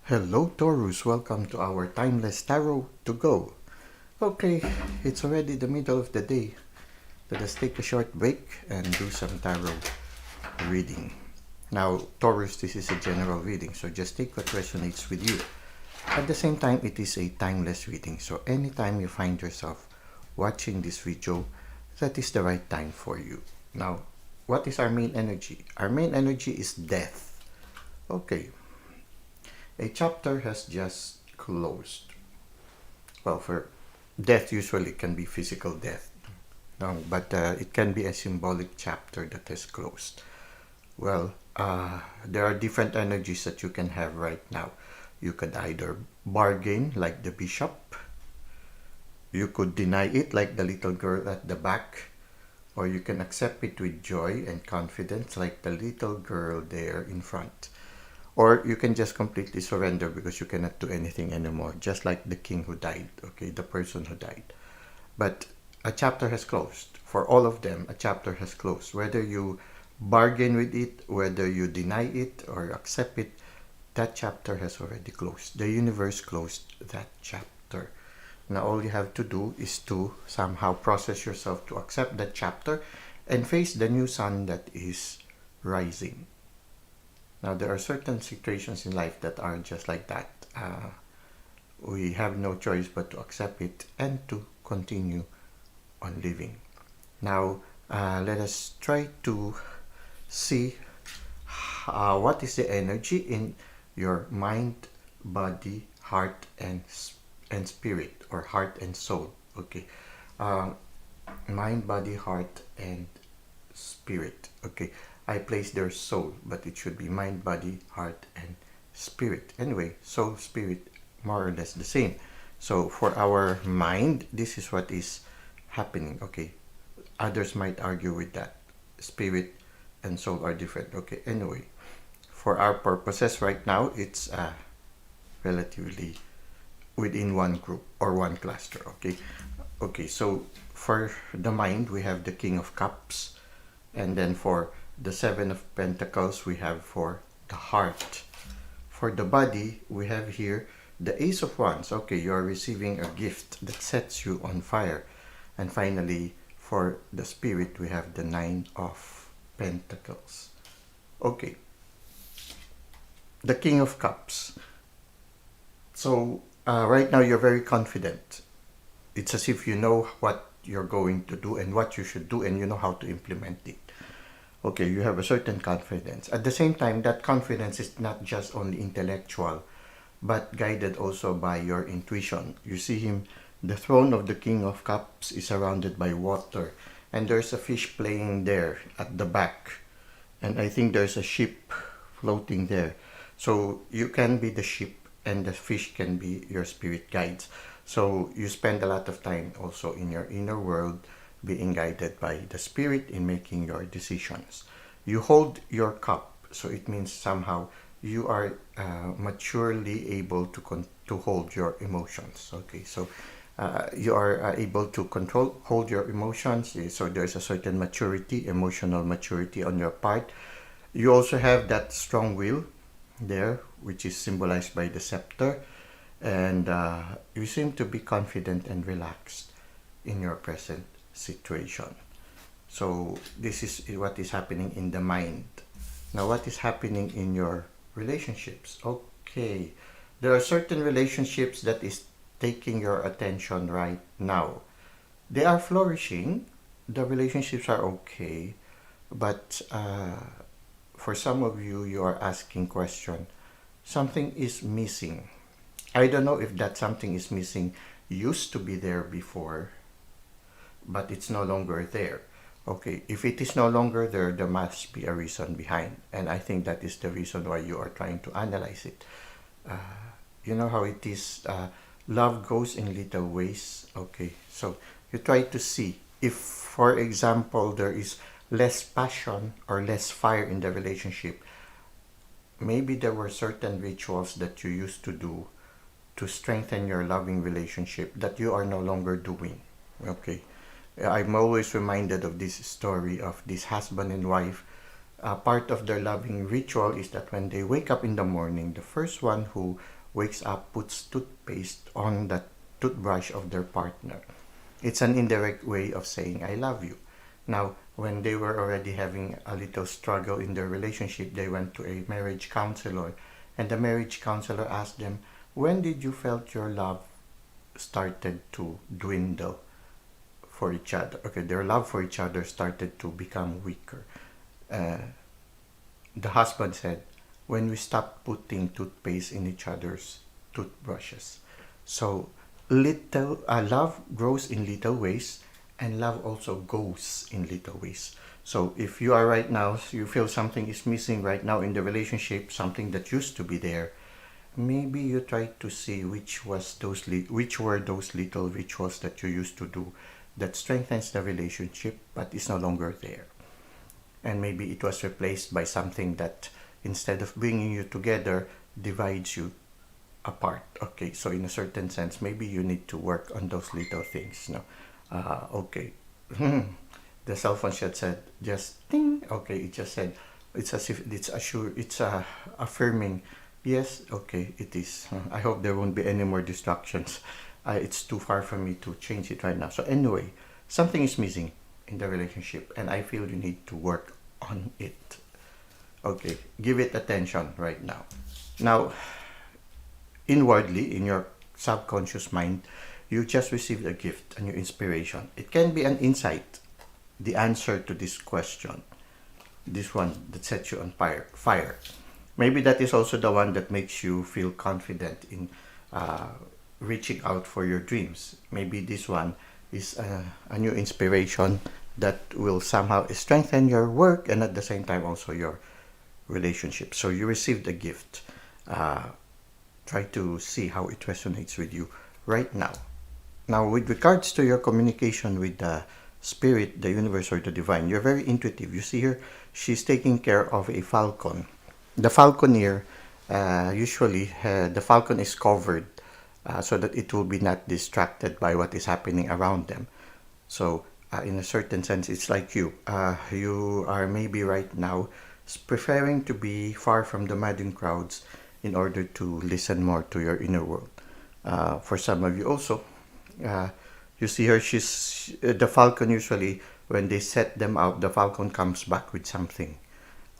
Hello Taurus, welcome to our Timeless Tarot to go. Okay, it's already the middle of the day. Let us take a short break and do some tarot reading. Now, Taurus, this is a general reading, so just take what resonates with you. At the same time, it is a timeless reading, so anytime you find yourself watching this video, that is the right time for you. Now, what is our main energy? Our main energy is death. Okay, a chapter has just closed. Well, for death usually can be physical death, no, but it can be a symbolic chapter that has closed. Well, there are different energies that you can have right now. You could either bargain like the bishop, you could deny it like the little girl at the back, or you can accept it with joy and confidence like the little girl there in front. Or you can just completely surrender because you cannot do anything anymore, just like the king who died, okay, the person who died. But a chapter has closed. For all of them, a chapter has closed. Whether you bargain with it, whether you deny it or accept it, that chapter has already closed. The universe closed that chapter. Now all you have to do is to somehow process yourself to accept that chapter and face the new sun that is rising. Now, there are certain situations in life that are just like that. We have no choice but to accept it and to continue on living. Now, let us try to see what is the energy in your mind, body, heart, and spirit, or heart and soul. Okay, uh, mind, body, heart, and spirit. Okay, I place their soul, but it should be mind, body, heart, and spirit. Anyway, soul, spirit, more or less the same. So for our mind, this is what is happening. Okay, others might argue with that. Spirit and soul are different. Okay, anyway, for our purposes right now, it's relatively within one group or one cluster. Okay, okay. So for the mind, we have the King of Cups, and then for the Seven of Pentacles, we have for the heart. For the body, we have here the Ace of Wands. Okay, you are receiving a gift that sets you on fire. And finally, for the spirit, we have the Nine of Pentacles. Okay, the King of Cups. So right now you're very confident. It's as if you know what you're going to do and what you should do, and you know how to implement it. Okay, you have a certain confidence. At the same time, that confidence is not just only intellectual, but guided also by your intuition. You see him, the throne of the King of Cups is surrounded by water, and there's a fish playing there at the back. And I think there's a ship floating there. So you can be the ship, and the fish can be your spirit guides. So you spend a lot of time also in your inner world being guided by the spirit in making your decisions. You hold your cup, so it means somehow you are maturely able to hold your emotions. Okay, so you are able to hold your emotions. So there's a certain maturity, emotional maturity on your part. You also have that strong will there, which is symbolized by the scepter, and you seem to be confident and relaxed in your present situation. So this is what is happening in the mind. Now, what is happening in your relationships? Okay, there are certain relationships that is taking your attention right now. They are flourishing. The relationships are okay, but for some of you, you are asking question. Something is missing. I don't know if that something is missing used to be there before, but it's no longer there. Okay, if it is no longer there, there must be a reason behind. And I think that is the reason why you are trying to analyze it. Uh, you know how it is, love goes in little ways. Okay, so you try to see if, for example, there is less passion or less fire in the relationship. Maybe there were certain rituals that you used to do to strengthen your loving relationship that you are no longer doing. Okay, I'm always reminded of this story of this husband and wife. Part of their loving ritual is that when they wake up in the morning, the first one who wakes up, puts toothpaste on the toothbrush of their partner. It's an indirect way of saying I love you. Now, when they were already having a little struggle in their relationship, they went to a marriage counselor, and the marriage counselor asked them, when did you felt your love started to dwindle for each other? Okay, their love for each other started to become weaker. Uh, the husband said, when we stopped putting toothpaste in each other's toothbrushes. So little love grows in little ways, and love also goes in little ways. So if you are right now, you feel something is missing right now in the relationship, something that used to be there, maybe you try to see which were those little rituals that you used to do that strengthens the relationship but is no longer there. And maybe it was replaced by something that, instead of bringing you together, divides you apart. Okay, so in a certain sense, maybe you need to work on those little things. No, okay. The cell phone just said just ding. Okay, it just said, it's as if it's affirming. Yes, okay, it is. I hope there won't be any more distractions. It's too far for me to change it right now. So anyway, something is missing in the relationship, and I feel you need to work on it. Okay, give it attention right now. Now, inwardly, in your subconscious mind, you just received a gift, a new inspiration. It can be an insight, the answer to this question, this one that sets you on fire. Maybe that is also the one that makes you feel confident in reaching out for your dreams. Maybe this one is a new inspiration that will somehow strengthen your work and at the same time also your relationship. So you received a gift. Try to see how it resonates with you right now. Now, with regards to your communication with the spirit, the universe, or the divine, you're very intuitive. You see here, she's taking care of a falcon. The falconer, usually, the falcon is covered so that it will be not distracted by what is happening around them. So, in a certain sense, it's like you. You are maybe right now preferring to be far from the madding crowds in order to listen more to your inner world. For some of you also, you see her, she's the falcon. Usually when they set them out, the falcon comes back with something,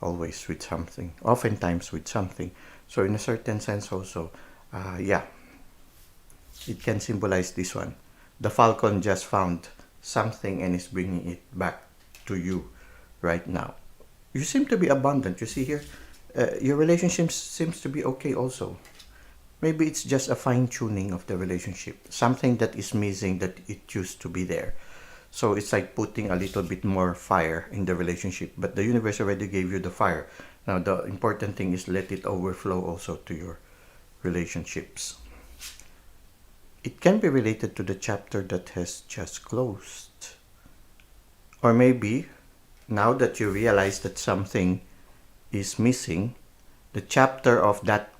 always with something, oftentimes with something. So in a certain sense also, yeah, it can symbolize this one. The falcon just found something and is bringing it back to you right now. You seem to be abundant. You see here, your relationship seems to be okay also. Maybe it's just a fine tuning of the relationship, something that is missing that it used to be there. So it's like putting a little bit more fire in the relationship, but the universe already gave you the fire. Now the important thing is let it overflow also to your relationships. It can be related to the chapter that has just closed. Or maybe now that you realize that something is missing, the chapter of that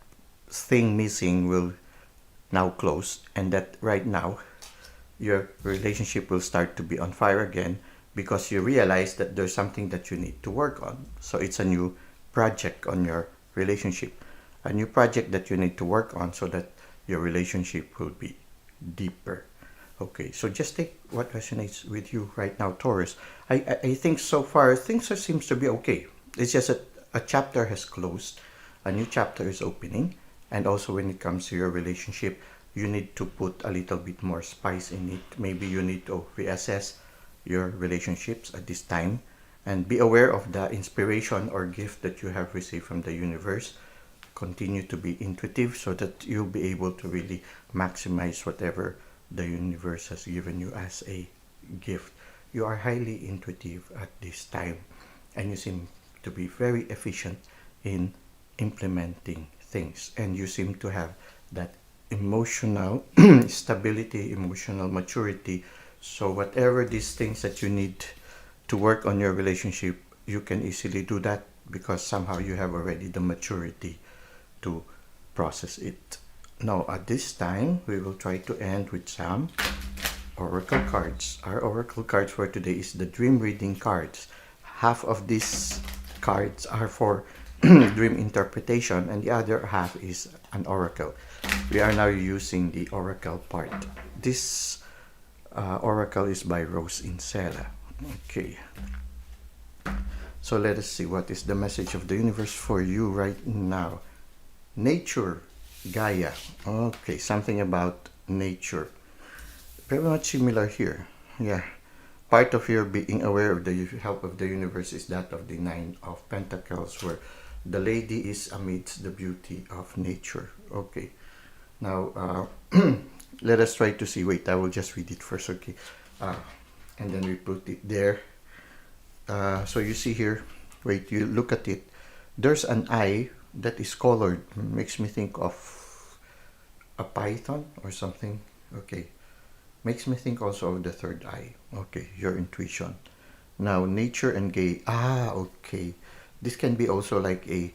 thing missing will now close, and that right now your relationship will start to be on fire again because you realize that there's something that you need to work on. So it's a new project on your relationship, a new project that you need to work on so that your relationship will be deeper. Okay, so just take what resonates with you right now, Taurus. I think so far things seems to be okay. It's just that a chapter has closed, a new chapter is opening, and also when it comes to your relationship, you need to put a little bit more spice in it. Maybe you need to reassess your relationships at this time and be aware of the inspiration or gift that you have received from the universe. Continue to be intuitive so that you'll be able to really maximize whatever the universe has given you as a gift. You are highly intuitive at this time, and you seem to be very efficient in implementing things, and you seem to have that emotional stability, emotional maturity. So whatever these things that you need to work on your relationship, you can easily do that because somehow you have already the maturity to process it. Now at this time we will try to end with some oracle cards. Our oracle cards for today is the dream reading cards. Half of these cards are for dream interpretation, and the other half is an oracle. We are now using the oracle part. This oracle is by Rose Inserra. Okay. So let us see what is the message of the universe for you right now. Nature, Gaia. Okay, something about nature. Very much similar here. Yeah. Part of your being aware of the help of the universe is that of the Nine of Pentacles, where the lady is amidst the beauty of nature. Okay. Now, let us try to see. Wait, I will just read it first, okay? And then we put it there. So you see here, wait, you look at it. There's an eye that is colored. Makes me think of a python or something. Okay. Makes me think also of the third eye. Okay, your intuition. Now, nature and gay. Okay. This can be also like a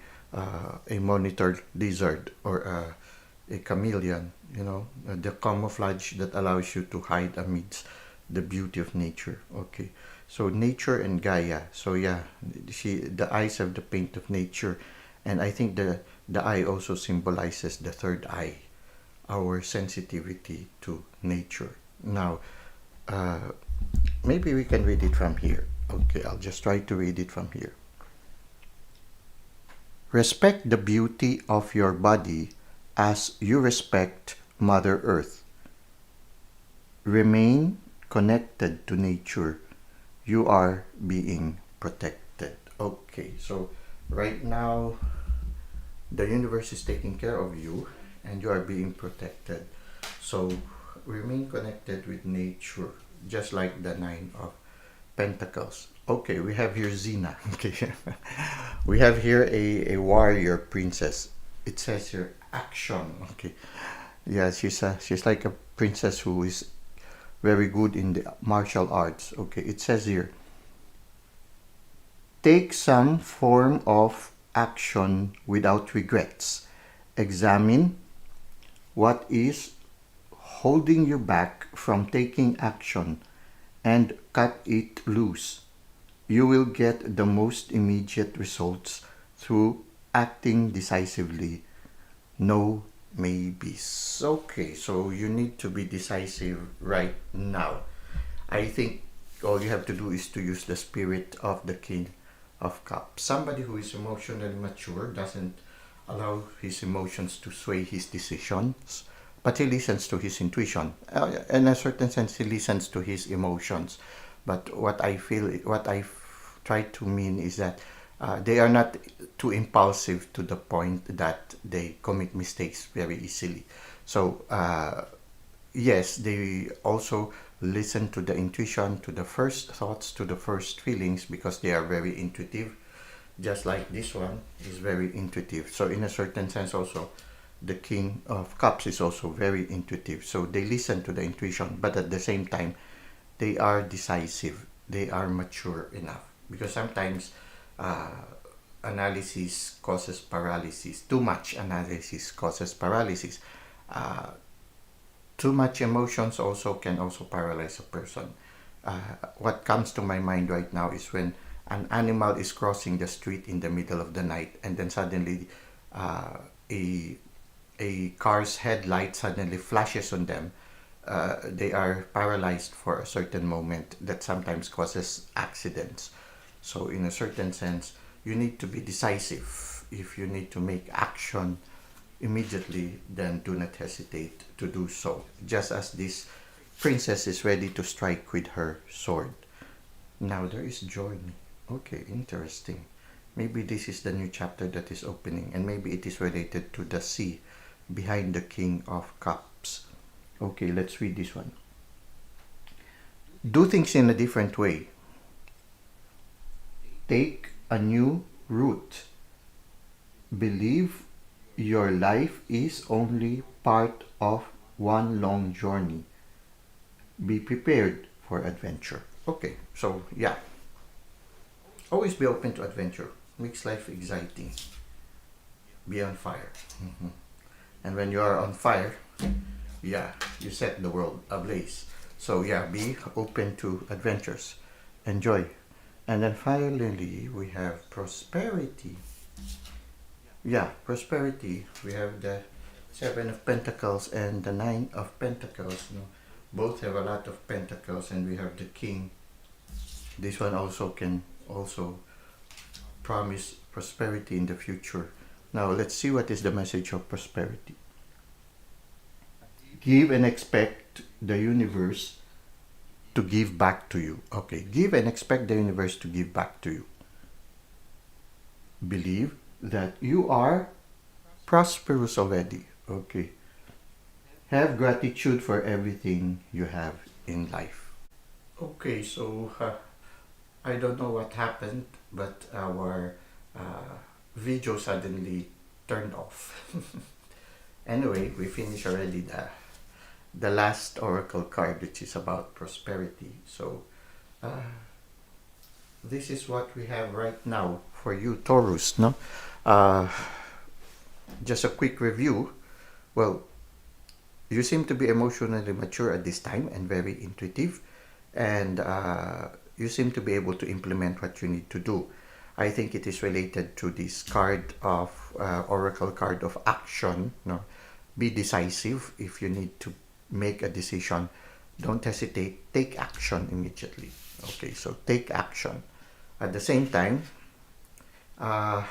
monitored lizard or a chameleon, you know, the camouflage that allows you to hide amidst the beauty of nature. Okay. So nature and Gaia. So yeah, the eyes have the paint of nature, and I think the eye also symbolizes the third eye, our sensitivity to nature. Now, maybe we can read it from here. Okay, I'll just try to read it from here. Respect the beauty of your body as you respect Mother Earth. Remain connected to nature. You are being protected. Okay, so right now, the universe is taking care of you and you are being protected. So remain connected with nature, just like the Nine of Pentacles. Okay, we have here Xena. Okay, we have here a warrior princess. It says here action. Okay, yeah, she's like a princess who is very good in the martial arts. Okay, it says here, take some form of action without regrets. Examine what is holding you back from taking action and cut it loose. You will get the most immediate results through acting decisively. No maybes. Okay, so you need to be decisive right now. I think all you have to do is to use the spirit of the King of Cups. Somebody who is emotionally mature doesn't allow his emotions to sway his decisions, but he listens to his intuition. In a certain sense, he listens to his emotions. But what I try to mean is that they are not too impulsive to the point that they commit mistakes very easily. So, yes, they also listen to the intuition, to the first thoughts, to the first feelings, because they are very intuitive. Just like this one is very intuitive. So, in a certain sense, also, the King of Cups is also very intuitive. So, they listen to the intuition, but at the same time, they are decisive. They are mature enough. Because sometimes analysis causes paralysis. Too much analysis causes paralysis. Too much emotions also can also paralyze a person. What comes to my mind right now is when an animal is crossing the street in the middle of the night, and then suddenly a car's headlight suddenly flashes on them. They are paralyzed for a certain moment that sometimes causes accidents. So in a certain sense, you need to be decisive. If you need to make action immediately, then do not hesitate to do so. Just as this princess is ready to strike with her sword. Now there is journey. Okay, interesting. Maybe this is the new chapter that is opening, and maybe it is related to the sea behind the King of Cups. Okay, let's read this one. Do things in a different way. Take a new route. Believe your life is only part of one long journey. Be prepared for adventure. Okay, so yeah. Always be open to adventure. Makes life exciting. Be on fire. And when you are on fire, yeah, you set the world ablaze. So yeah, be open to adventures. Enjoy. And then finally, we have prosperity. Yeah, prosperity. We have the Seven of Pentacles and the Nine of Pentacles. You know, both have a lot of pentacles, and we have the King. This one also can also promise prosperity in the future. Now let's see what is the message of prosperity. Give and expect the universe to give back to you. Okay, give and expect the universe to give back to you. Believe that you are prosperous already. Okay. Have gratitude for everything you have in life. Okay, so I don't know what happened, but our video suddenly turned off. Anyway, we finished already the last oracle card, which is about prosperity. So this is what we have right now for you, Taurus. No, uh, just a quick review. Well, you seem to be emotionally mature at this time and very intuitive, and you seem to be able to implement what you need to do. I think it is related to this card of oracle card of action. No, be decisive if you need to make a decision. Don't hesitate. Take action immediately. Okay, so take action. At the same time, uh,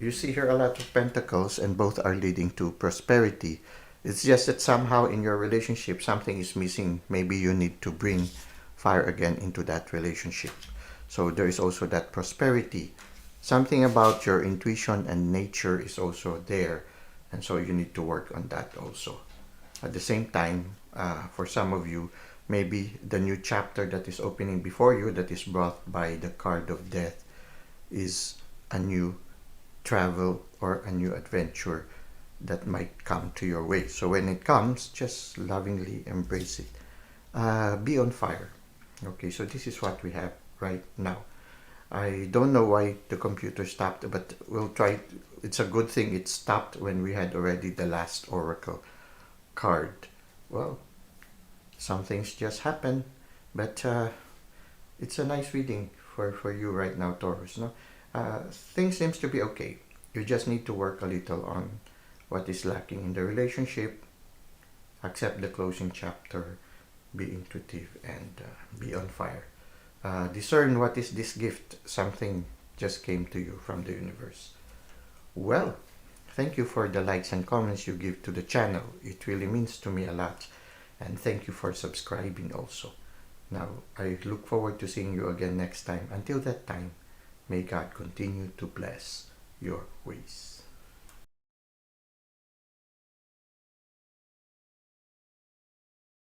you see here a lot of pentacles, and both are leading to prosperity. It's just that somehow in your relationship something is missing. Maybe you need to bring fire again into that relationship. So there is also that prosperity. Something about your intuition and nature is also there, and so you need to work on that also. At the same time, for some of you, maybe the new chapter that is opening before you, that is brought by the card of death, is a new travel or a new adventure that might come to your way. So when it comes, just lovingly embrace it. Be on fire. Okay, so this is what we have right now. I don't know why the computer stopped, but we'll try. It's a good thing it stopped when we had already the last oracle card. Well, some things just happen, but it's a nice reading for you right now, Taurus. No, things seems to be okay. You just need to work a little on what is lacking in the relationship. Accept the closing chapter. Be intuitive and be on fire. Discern what is this gift. Something just came to you from the universe. Well, thank you for the likes and comments you give to the channel. It really means to me a lot. And thank you for subscribing also. Now, I look forward to seeing you again next time. Until that time, may God continue to bless your ways.